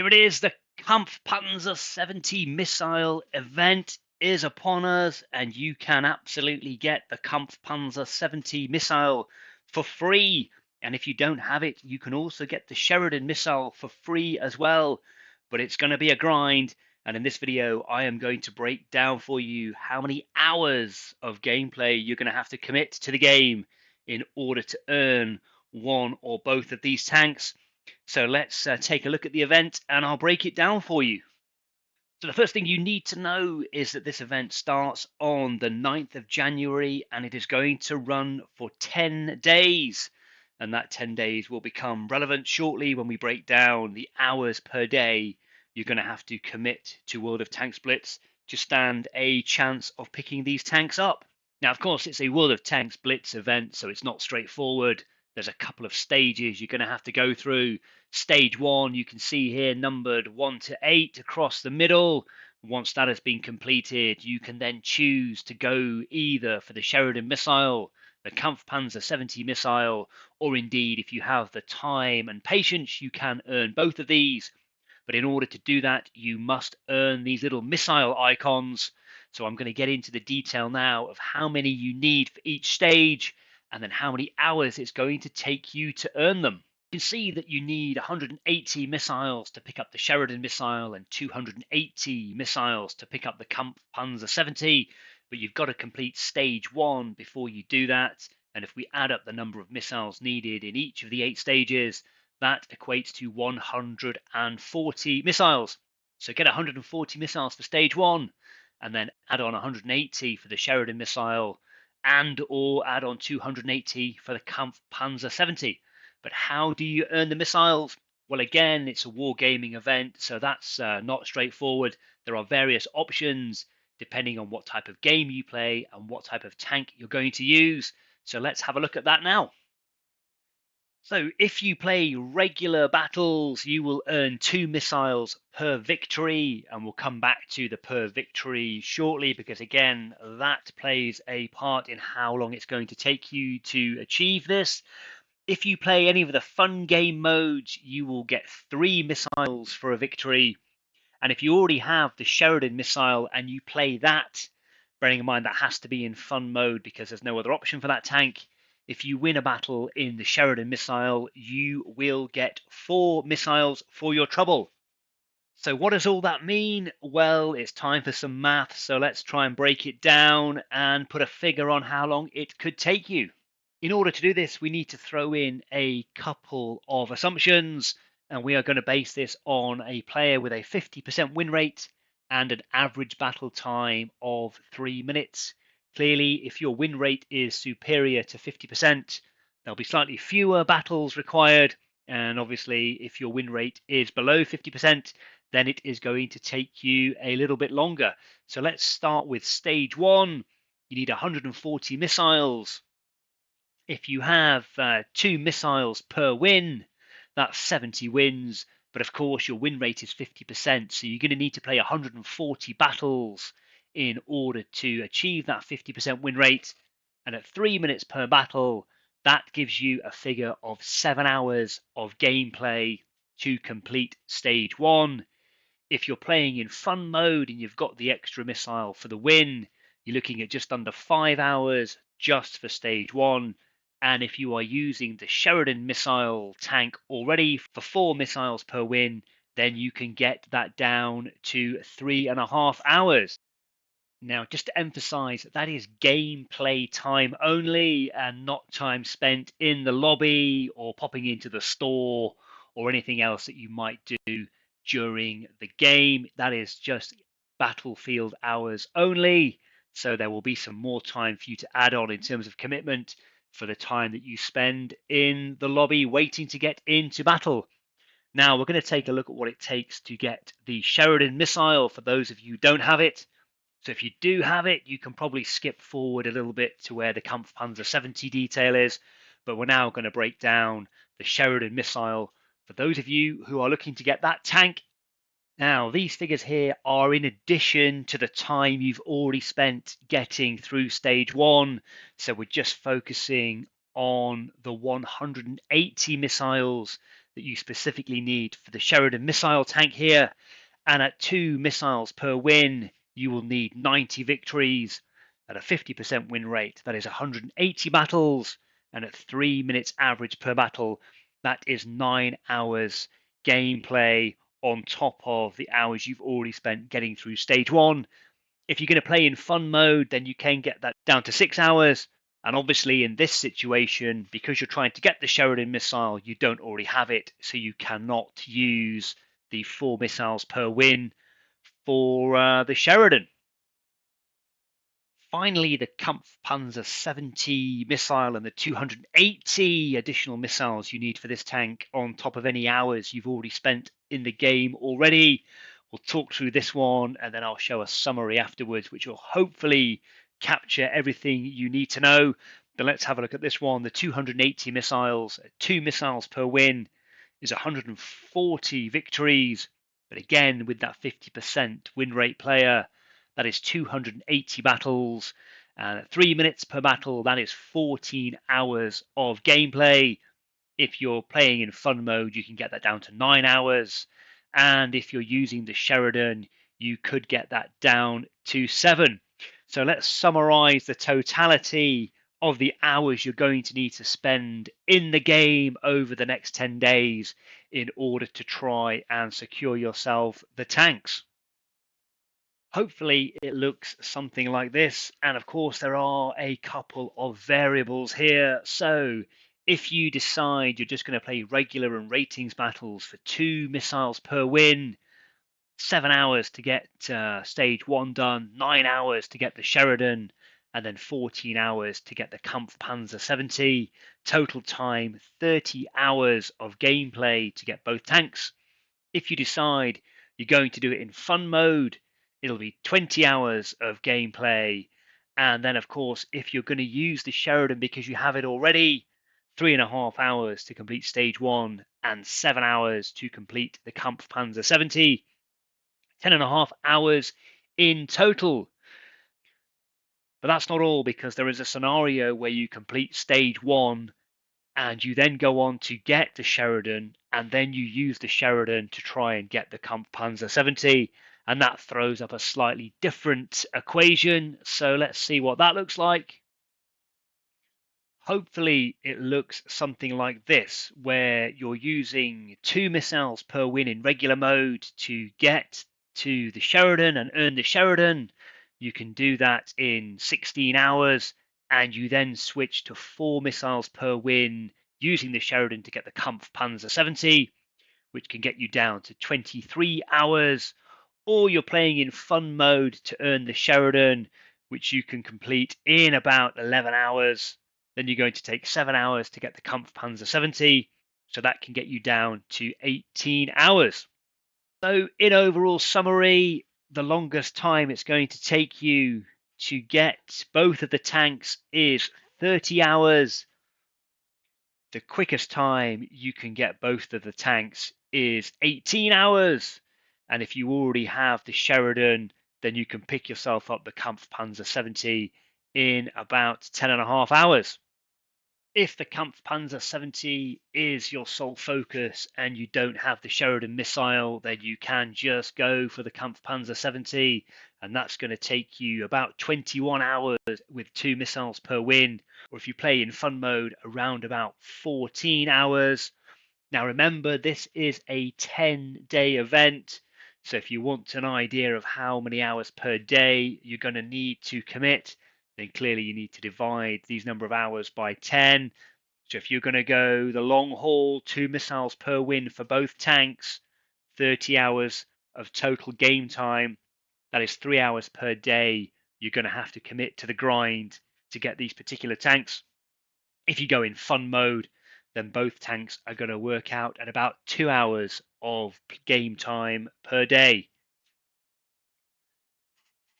Here it is, the Kampfpanzer 70 missile event is upon us, and you can absolutely get the Kampfpanzer 70 missile for free. And if you don't have it, you can also get the Sheridan missile for free as well. But it's going to be a grind, and in this video, I am going to break down for you how many hours of gameplay you're going to have to commit to the game in order to earn one or both of these tanks. So let's take a look at the event and I'll break it down for you. So the first thing you need to know is that this event starts on the 9th of January and it is going to run for 10 days. And that 10 days will become relevant shortly when we break down the hours per day you're going to have to commit to World of Tanks Blitz to stand a chance of picking these tanks up. Now, of course, it's a World of Tanks Blitz event, so it's not straightforward. There's a couple of stages you're going to have to go through. Stage 1, you can see here, numbered 1 to 8 across the middle. Once that has been completed, you can then choose to go either for the Sheridan missile, the Kampfpanzer 70 missile, or indeed, if you have the time and patience, you can earn both of these. But in order to do that, you must earn these little missile icons. So I'm going to get into the detail now of how many you need for each stage, and then how many hours it's going to take you to earn them. You can see that you need 180 missiles to pick up the Sheridan missile and 280 missiles to pick up the Kampfpanzer 70, but you've got to complete stage 1 before you do that. And if we add up the number of missiles needed in each of the 8 stages, that equates to 140 missiles. So get 140 missiles for stage 1, and then add on 180 for the Sheridan missile, and or add on 280 for the Kampfpanzer 70. But how do you earn the missiles? Well, again, it's a wargaming event, so that's not straightforward. There are various options depending on what type of game you play and what type of tank you're going to use. So let's have a look at that now. So if you play regular battles, you will earn 2 missiles per victory, and we'll come back to the per victory shortly because, again, that plays a part in how long it's going to take you to achieve this. If you play any of the fun game modes, you will get 3 missiles for a victory. And if you already have the Sheridan missile and you play that, bearing in mind that has to be in fun mode because there's no other option for that tank, if you win a battle in the Sheridan missile, you will get 4 missiles for your trouble. So what does all that mean? Well, it's time for some math, so let's try and break it down and put a figure on how long it could take you. In order to do this, we need to throw in a couple of assumptions, and we are going to base this on a player with a 50% win rate and an average battle time of 3 minutes. Clearly, if your win rate is superior to 50%, there'll be slightly fewer battles required, and obviously, if your win rate is below 50%, then it is going to take you a little bit longer. So let's start with stage 1. You need 140 missiles. If you have 2 missiles per win, that's 70 wins. But of course, your win rate is 50%. So you're going to need to play 140 battles in order to achieve that 50% win rate. And at 3 minutes per battle, that gives you a figure of 7 hours of gameplay to complete stage 1. If you're playing in fun mode and you've got the extra missile for the win, you're looking at just under 5 hours just for stage 1. And if you are using the Sheridan missile tank already for 4 missiles per win, then you can get that down to 3.5 hours. Now, just to emphasize, that is gameplay time only and not time spent in the lobby or popping into the store or anything else that you might do during the game. That is just battlefield hours only. So there will be some more time for you to add on in terms of commitment for the time that you spend in the lobby waiting to get into battle. Now we're going to take a look at what it takes to get the Sheridan missile for those of you who don't have it. So if you do have it, you can probably skip forward a little bit to where the Kampfpanzer 70 detail is, but we're now going to break down the Sheridan missile for those of you who are looking to get that tank. Now, these figures here are in addition to the time you've already spent getting through stage 1. So we're just focusing on the 180 missiles that you specifically need for the Sheridan missile tank here. And at 2 missiles per win, you will need 90 victories at a 50% win rate. That is 180 battles. And at 3 minutes average per battle, that is 9 hours gameplay on top of the hours you've already spent getting through stage 1. If you're going to play in fun mode, then you can get that down to 6 hours. And obviously, in this situation, because you're trying to get the Sheridan missile, you don't already have it, so you cannot use the 4 missiles per win for the Sheridan. Finally, the Kampfpanzer 70 missile and the 280 additional missiles you need for this tank on top of any hours you've already spent in the game already. We'll talk through this one and then I'll show a summary afterwards, which will hopefully capture everything you need to know. But let's have a look at this one. The 280 missiles, 2 missiles per win is 140 victories. But again, with that 50% win rate player, that is 280 battles. And at 3 minutes per battle, that is 14 hours of gameplay. If you're playing in fun mode, you can get that down to 9 hours. And if you're using the Sheridan, you could get that down to 7. So let's summarize the totality of the hours you're going to need to spend in the game over the next 10 days in order to try and secure yourself the tanks. Hopefully it looks something like this. And of course, there are a couple of variables here. So if you decide you're just going to play regular and ratings battles for 2 missiles per win, 7 hours to get stage 1 done, 9 hours to get the Sheridan, and then 14 hours to get the Kampfpanzer 70. Total time, 30 hours of gameplay to get both tanks. If you decide you're going to do it in fun mode, it'll be 20 hours of gameplay. And then, of course, if you're going to use the Sheridan because you have it already, 3.5 hours to complete stage 1 and 7 hours to complete the Kampfpanzer 70. 10.5 hours in total. But that's not all, because there is a scenario where you complete stage 1 and you then go on to get the Sheridan, and then you use the Sheridan to try and get the Kampfpanzer 70, and that throws up a slightly different equation. So let's see what that looks like. Hopefully it looks something like this, where you're using 2 missiles per win in regular mode to get to the Sheridan and earn the Sheridan. You can do that in 16 hours, and you then switch to 4 missiles per win using the Sheridan to get the Kampfpanzer 70, which can get you down to 23 hours. Or you're playing in fun mode to earn the Sheridan, which you can complete in about 11 hours. Then you're going to take 7 hours to get the Kampfpanzer 70, so that can get you down to 18 hours. So in overall summary, the longest time it's going to take you to get both of the tanks is 30 hours. The quickest time you can get both of the tanks is 18 hours. And if you already have the Sheridan, then you can pick yourself up the Kampfpanzer 70 in about 10.5 hours. If the Kampfpanzer 70 is your sole focus and you don't have the Sheridan missile, then you can just go for the Kampfpanzer 70, and that's going to take you about 21 hours with 2 missiles per win. Or if you play in fun mode, around about 14 hours. Now remember, this is a 10-day event, so if you want an idea of how many hours per day you're going to need to commit, then clearly you need to divide these number of hours by 10. So if you're going to go the long haul, 2 missiles per win for both tanks, 30 hours of total game time, that is 3 hours per day you're going to have to commit to the grind to get these particular tanks. If you go in fun mode, then both tanks are going to work out at about 2 hours of game time per day.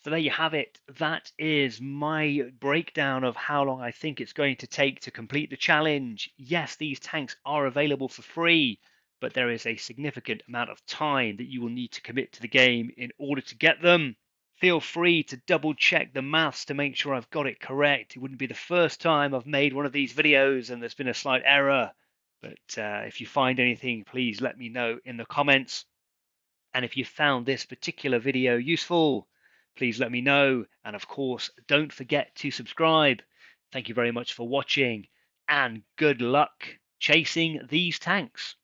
So there you have it. That is my breakdown of how long I think it's going to take to complete the challenge. Yes, these tanks are available for free, but there is a significant amount of time that you will need to commit to the game in order to get them. Feel free to double check the maths to make sure I've got it correct. It wouldn't be the first time I've made one of these videos and there's been a slight error. But if you find anything, please let me know in the comments. And if you found this particular video useful, please let me know. And of course, don't forget to subscribe. Thank you very much for watching, and good luck chasing these tanks.